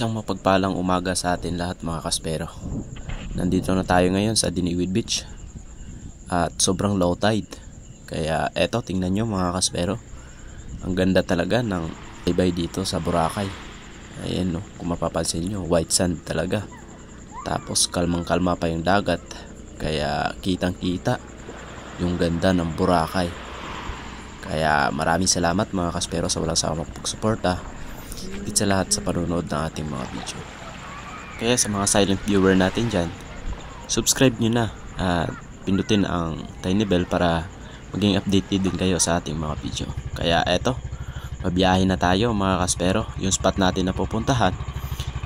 Isang mapagpalang umaga sa atin lahat mga kaspero. Nandito na tayo ngayon sa Diniwid Beach at sobrang low tide. Kaya eto, tingnan nyo mga kaspero. Ang ganda talaga ng ibay dito sa Boracay. Ayan no, kung mapapansin nyo, white sand talaga. Tapos kalmang kalma pa yung dagat. Kaya kitang kita yung ganda ng Boracay. Kaya maraming salamat mga kaspero sa walang sawang pagsuporta. Higit sa lahat sa panonood ng ating mga video. Kaya sa mga silent viewer natin dyan, subscribe nyo na at pindutin ang tiny bell para maging updated din kayo sa ating mga video. Kaya eto, mabiyahe na tayo mga kaspero. Yung spot natin na pupuntahan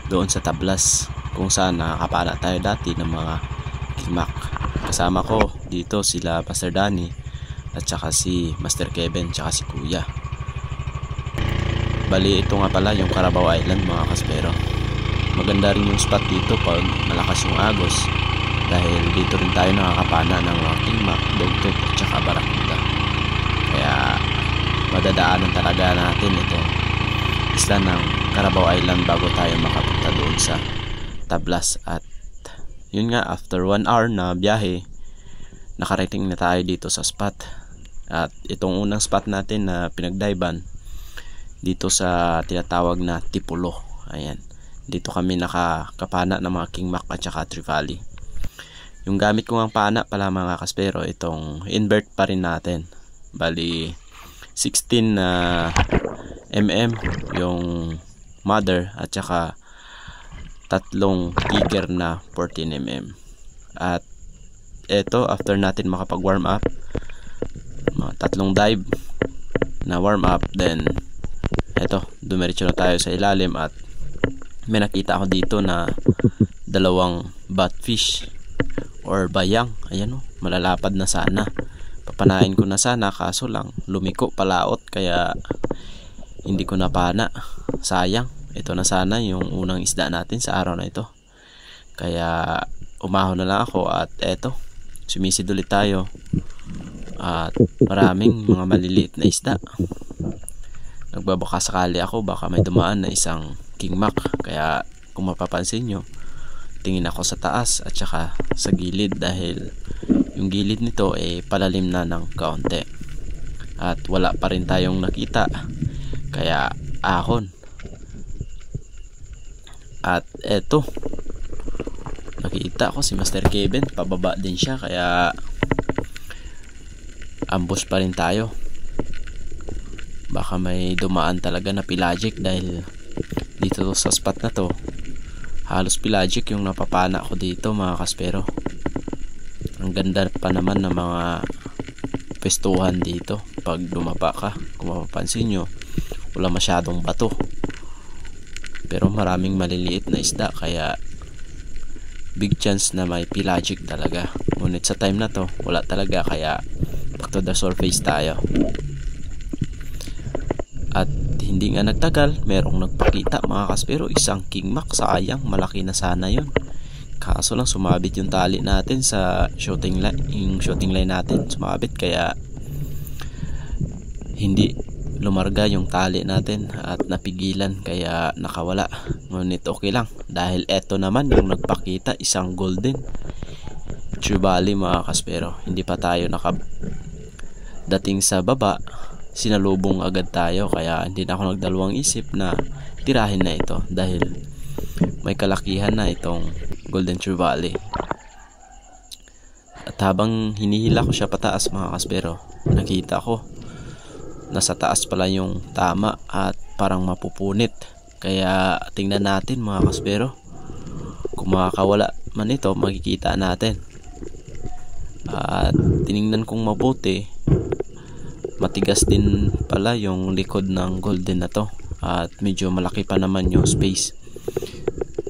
doon sa Tablas, kung saan nakakapala tayo dati ng mga kimak. Kasama ko dito sila Pastor Danny at saka si Master Kevin tsaka si Kuya. Bali, ito nga pala yung Carabao Island mga kaspero. Maganda rin yung spot dito pag malakas yung agos, dahil dito rin tayo nakakapana ng mga kimak, dogtog at saka barakuda. Kaya madadaanan talaga natin ito isla ng Carabao Island bago tayo makapunta doon sa Tablas. At yun nga, after 1 hour na biyahe, nakarating na tayo dito sa spot. At itong unang spot natin na pinagdiban dito sa tinatawag na Tipulo. Ayan, dito kami nakakapana ng mga kingmak at saka trevally. Yung gamit ko ng pana pala mga kaspero, itong invert pa rin natin. Bali 16 mm yung mother at saka tatlong tiger na 14 mm. At eto, after natin makapag warm up, tatlong dive na warm up, then eto, dumiretso na tayo sa ilalim at may nakita ako dito na dalawang batfish or bayang. Ayan o, malalapad na sana. Papanain ko na sana, kaso lang lumiko palaot kaya hindi ko napana. Sayang, ito na sana yung unang isda natin sa araw na ito. Kaya umahon na lang ako at eto, sumisid ulit tayo at maraming mga maliliit na isda. Nagbabaka sakali ako baka may dumaan na isang kingmak. Kaya kung mapapansin nyo, tingin ako sa taas at saka sa gilid, dahil yung gilid nito ay palalim na ng kaunti at wala pa rin tayong nakita. Kaya ahon. At eto, nakita ko si Master Kevin, pababa din siya, kaya ambush pa rin tayo. Baka may dumaan talaga na pelagic, dahil dito sa spot na to halos pelagic yung napapana ko dito mga kaspero. Ang ganda pa naman ng mga pestuhan dito pag dumapa ka. Kung mapapansin nyo, wala masyadong bato pero maraming maliliit na isda, kaya big chance na may pelagic talaga. Ngunit sa time na to wala talaga, kaya back to the surface tayo. At hindi nga nagtagal, merong nagpakita mga kaspero, isang kingmak. Sayang, malaki na sana yun, kaso lang sumabit yung tali natin sa shooting line. Yung shooting line natin sumabit, kaya hindi lumarga yung tali natin at napigilan, kaya nakawala. Ngunit okay lang, dahil eto naman yung nagpakita, isang golden trevally mga kaspero. Hindi pa tayo nakadating sa baba, sinalubong agad tayo, kaya hindi na ako nagdalawang isip na tirahin na ito, dahil may kalakihan na itong golden trevally. At habang hinihila ko siya pataas mga kaspero, nakita ko nasa taas pala yung tama at parang mapupunit. Kaya tingnan natin mga kaspero, kung makakawala man ito, makikita natin. At tiningnan kong mabuti, matigas din pala yung likod ng golden na to, at medyo malaki pa naman yung space,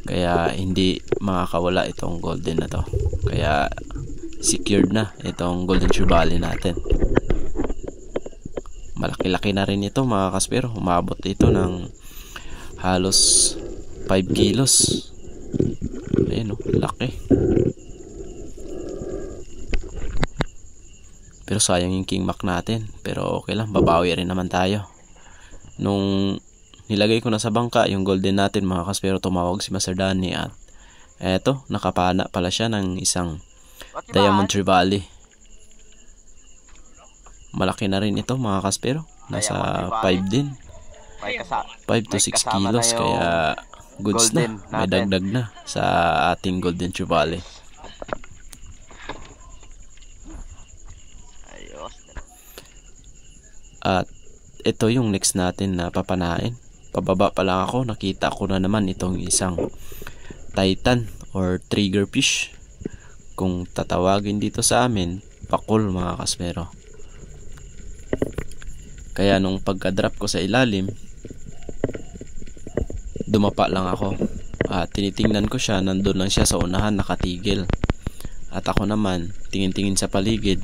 kaya hindi makakawala itong golden na to. Kaya secured na itong golden trevally natin. Malaki-laki na rin ito mga kaspero, umabot ito ng halos 5 kilos. Ayan o, laki. Pero sayang yung kingmak natin, pero okay lang, babawi rin naman tayo. Nung nilagay ko na sa bangka yung golden natin mga kaspero, tumawag si Master Danny at eto, nakapana pala siya ng isang Diamond Trevally. Malaki na rin ito mga kaspero, nasa 5 din, 5 to 6 kilos, kaya goods na, may dagdag na sa ating Golden Trevally. At ito yung next natin na papanain. Pababa pa lang ako, nakita ko na naman itong isang Titan or triggerfish, kung tatawagin dito sa amin, pakul mga kaspero. Kaya nung pagka-drop ko sa ilalim, dumapa lang ako at tinitingnan ko siya, nandun lang siya sa unahan nakatigil. At ako naman tingin-tingin sa paligid,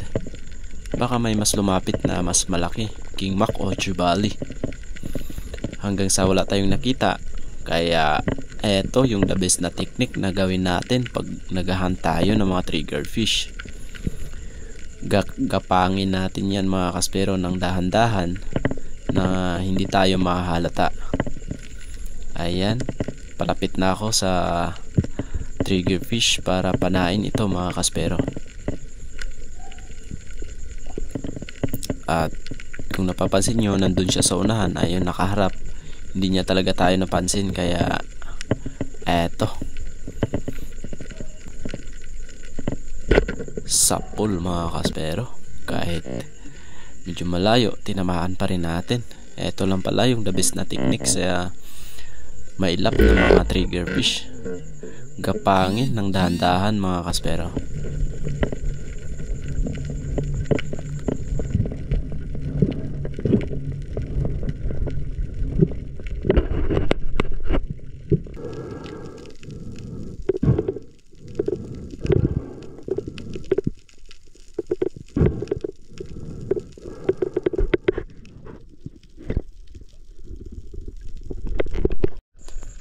baka may mas lumapit na mas malaki, King Mac o Trevally. Hanggang sa wala tayong nakita. Kaya eto yung the best na technique na gawin natin pag naghahunt tayo ng mga triggerfish. Gapangin natin yan mga kaspero ng dahan-dahan na hindi tayo mahalata. Ayan, palapit na ako sa triggerfish para panain ito mga kaspero. At kung napapansin nyo, nandun siya sa unahan, ayun nakaharap. Hindi niya talaga tayo napansin, kaya eto, sapul mga kaspero. Kahit medyo malayo, tinamaan pa rin natin. Eto lang pala yung the best na technique sa mailap ng mga triggerfish. Gapangin ng dahan-dahan mga kaspero.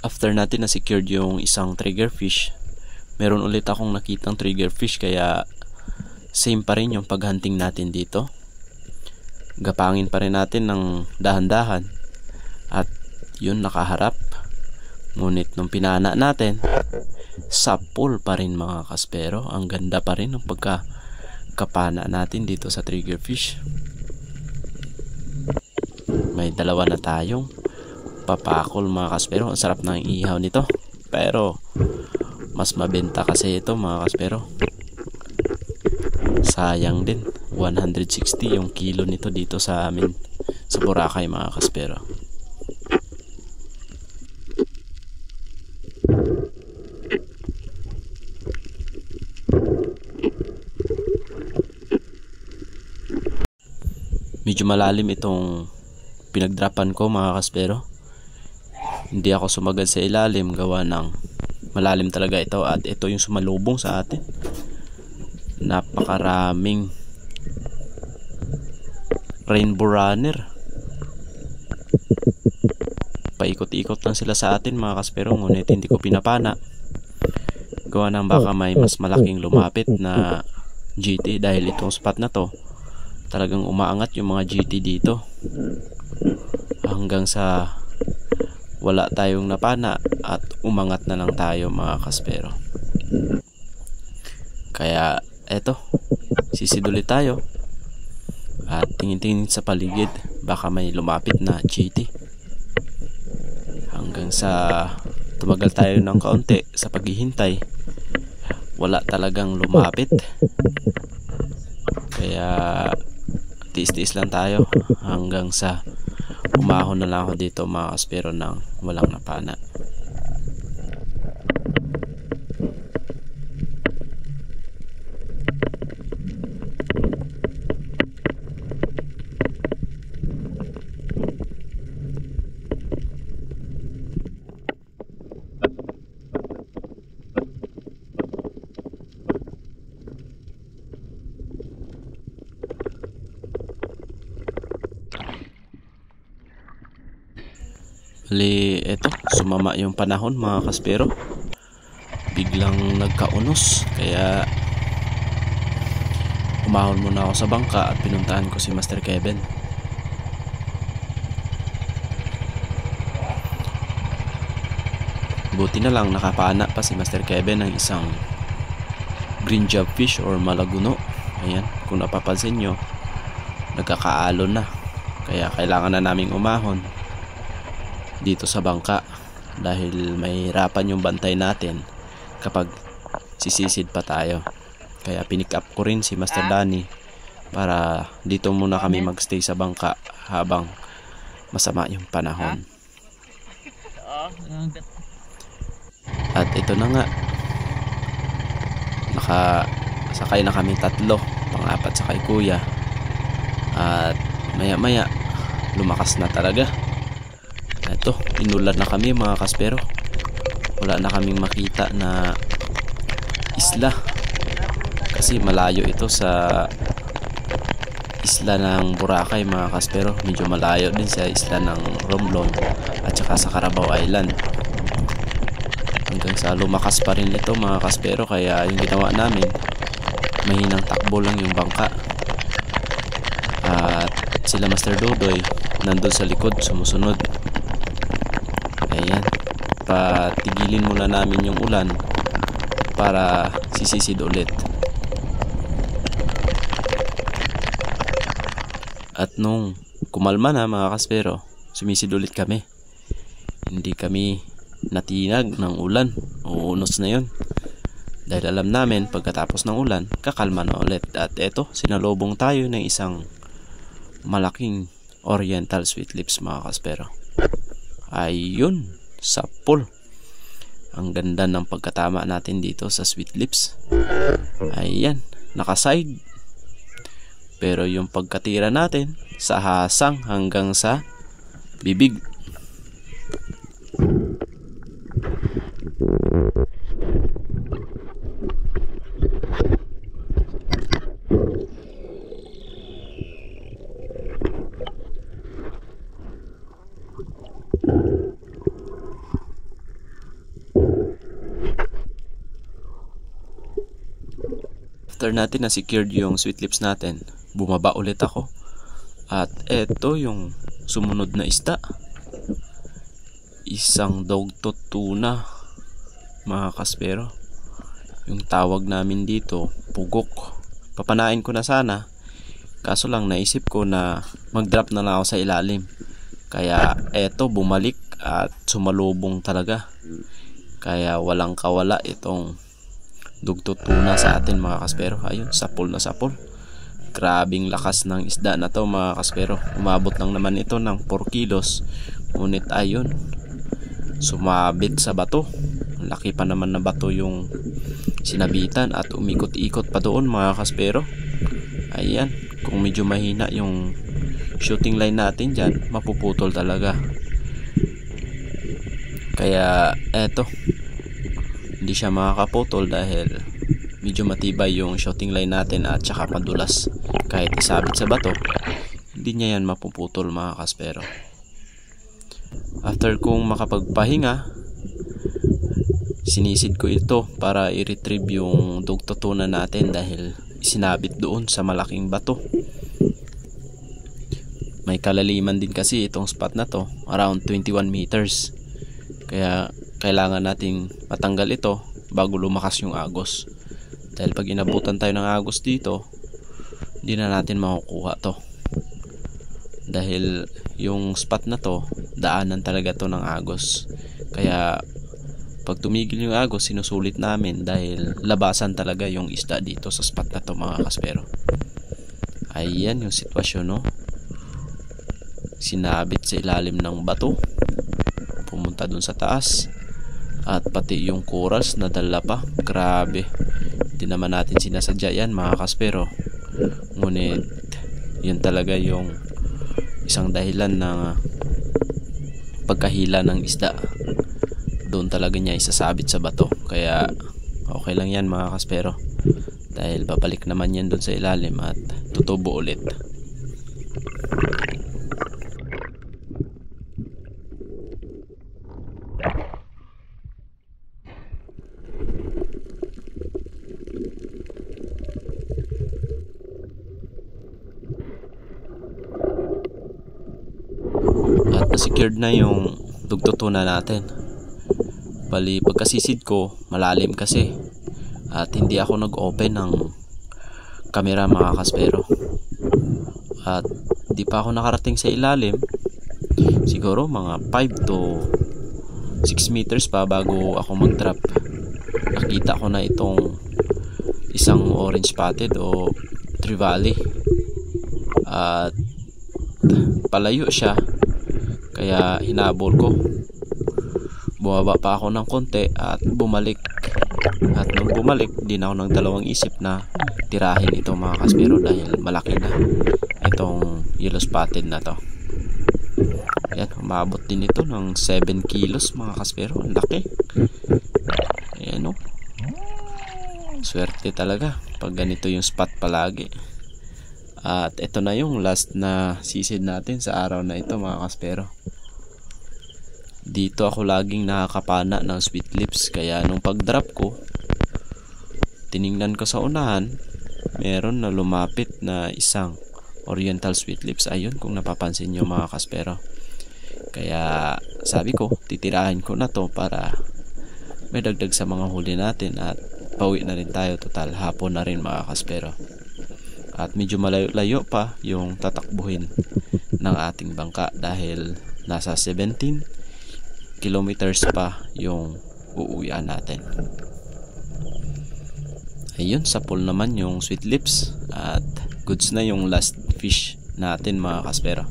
After natin na secured yung isang triggerfish, meron ulit akong nakitang triggerfish, kaya same pa rin yung paghunting natin dito. Gapangin pa rin natin ng dahan-dahan at yun nakaharap. Ngunit nung pinana natin, sapul pa rin mga kaspero. Ang ganda pa rin ng pagkakapana natin dito sa triggerfish. May dalawa na tayong papakol mga kaspero. Ang sarap ng ihaw nito, pero mas mabenta kasi ito mga kaspero. Sayang din, 160 yung kilo nito dito sa amin sa Boracay mga kaspero. Medyo malalim itong pinagdrapan ko mga kaspero. Hindi ako sumagad sa ilalim, gawa ng malalim talaga ito, at ito yung sumalubong sa atin. Napakaraming rainbow runner. Paikot-ikot lang sila sa atin mga kaspero, ngunit hindi ko pinapana. Gawa ng baka may mas malaking lumapit na GT, dahil itong spot na to talagang umaangat yung mga GT dito. Hanggang sa wala tayong napana at umangat na lang tayo mga kaspero. Kaya eto, sisiduli tayo at tingin-tingin sa paligid, baka may lumapit na GT. Hanggang sa tumagal tayo ng kaunti sa paghihintay, wala talagang lumapit. Kaya tiis-tiis lang tayo hanggang sa umahon na lang ako dito mga kaspero ng walang napana. Bali, eto, sumama yung panahon mga kaspero. Biglang nagkaunos, kaya umahon muna ako sa bangka at pinuntahan ko si Master Kevin. Buti na lang nakapana pa si Master Kevin ng isang green jobfish or malaguno. Ayan, kung napapansin nyo, nagkakaalon na. Kaya kailangan na naming umahon dito sa bangka dahil mahirapan yung bantay natin kapag sisisid pa tayo. Kaya pinick up ko rin si Master Danny para dito muna kami magstay sa bangka habang masama yung panahon. At ito na nga, nakasakay na kami tatlo, pang-apat sa kay kuya. At maya maya lumakas na talaga. Ito, inulan na kami mga kaspero. Wala na kaming makita na isla kasi malayo ito sa isla ng Boracay mga kaspero. Medyo malayo din sa isla ng Romblon at saka sa Carabao Island. Hanggang sa lumakas pa rin ito mga kaspero, kaya yung ginawa namin, mahinang takbo lang yung bangka. At sila Master Dodoy nandun sa likod sumusunod. Ayan, patigilin muna namin yung ulan para sisisid ulit. At nung kumalma na mga kaspero, sumisid ulit kami. Hindi kami natinag ng ulan, uunos na yun. Dahil alam namin pagkatapos ng ulan, kakalma na ulit. At eto, sinalubong tayo ng isang malaking oriental sweet lips mga kaspero. Ayun, sapul. Ang ganda ng pagkatama natin dito sa sweet lips. Ayan, nakaside. Pero yung pagkatira natin sa hasang hanggang sa bibig. After natin na secured yung sweet lips natin, bumaba ulit ako. At eto yung sumunod na isda. Isang dogtooth tuna mga kaspero. Yung tawag namin dito, pugok. Papanain ko na sana, kaso lang naisip ko na mag-drop na lang ako sa ilalim. Kaya eto bumalik at sumalubong talaga. Kaya walang kawala itong dugtooth tuna sa atin mga kaspero. Ayun, sapol na sapol. Grabing lakas ng isda na to mga kaspero. Umabot lang naman ito ng 4 kilos. Ngunit ayun, sumabit sa bato. Laki pa naman na bato yung sinabitan at umikot-ikot pa doon mga kaspero. Ayan, kung medyo mahina yung shooting line natin dyan, mapuputol talaga. Kaya eto, hindi siya makakaputol dahil medyo matibay yung shooting line natin at saka madulas. Kahit isabit sa bato, hindi niya yan mapuputol mga kaspero. After kong makapagpahinga, sinisid ko ito para i-retrieve yung dugtooth tuna natin dahil isinabit doon sa malaking bato. May kalaliman din kasi itong spot na to, around 21 meters. Kaya kailangan nating matanggal ito bago lumakas yung agos. Dahil pag inabutan tayo ng agos dito, hindi na natin makukuha to. Dahil yung spot na to, daanan talaga to ng agos. Kaya pag tumigil yung agos, sinusulit namin dahil labasan talaga yung isda dito sa spot na to mga kaspero. Ayan yung sitwasyon, no? Sinabit sa ilalim ng bato, pumunta dun sa taas. At pati yung coras nadala pa. Grabe, hindi naman natin sinasadya yan mga kaspero. Ngunit yun talaga yung isang dahilan ng pagkahila ng isda. Doon talaga niya isasabit sa bato. Kaya okay lang yan mga kaspero, dahil babalik naman yan doon sa ilalim at tutubo ulit. At na-secured na yung dugtooth tuna natin. Bali pagkasisid ko malalim kasi at hindi ako nag-open ng camera mga kaspero, at di pa ako nakarating sa ilalim. Siguro mga 5 to 6 meters pa bago ako mag-drop. Nakita ko na itong isang orange spotted o trevally, at palayo siya kaya hinabol ko. Bumaba pa ako ng konti at bumalik, at nung bumalik din ako ng dalawang isip na tirahin ito mga kaspero dahil malaki na itong yellow spotted na to. Ayan, umabot din ito ng 7 kilos mga kaspero. Ang laki. Ayan o. Swerte talaga pag ganito yung spot palagi. At ito na yung last na sisid natin sa araw na ito mga kaspero. Dito ako laging nakakapana ng sweet lips, kaya nung pag drop ko tiningnan ko sa unahan, meron na lumapit na isang oriental sweet lips. Ayun, kung napapansin nyo mga kaspero. Kaya sabi ko titirahin ko na to para may dagdag sa mga huli natin, at pauwi na rin tayo, total hapon na rin mga kaspero. At medyo malayo-layo pa yung tatakbuhin ng ating bangka dahil nasa 17 kilometers pa yung uuwian natin. Ayun, sa pool naman yung sweet lips, at goods na yung last fish natin mga kaspero.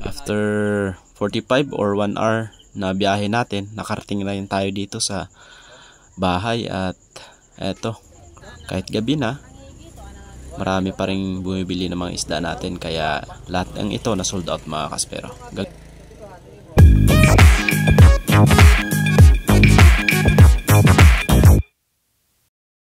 After 45 or 1 hour na biyahe natin, nakarating na rin tayo dito sa bahay. At eto, kahit gabi na, marami pa rin bumibili ng mga isda natin, kaya lahat ng ito na sold out mga kaspero.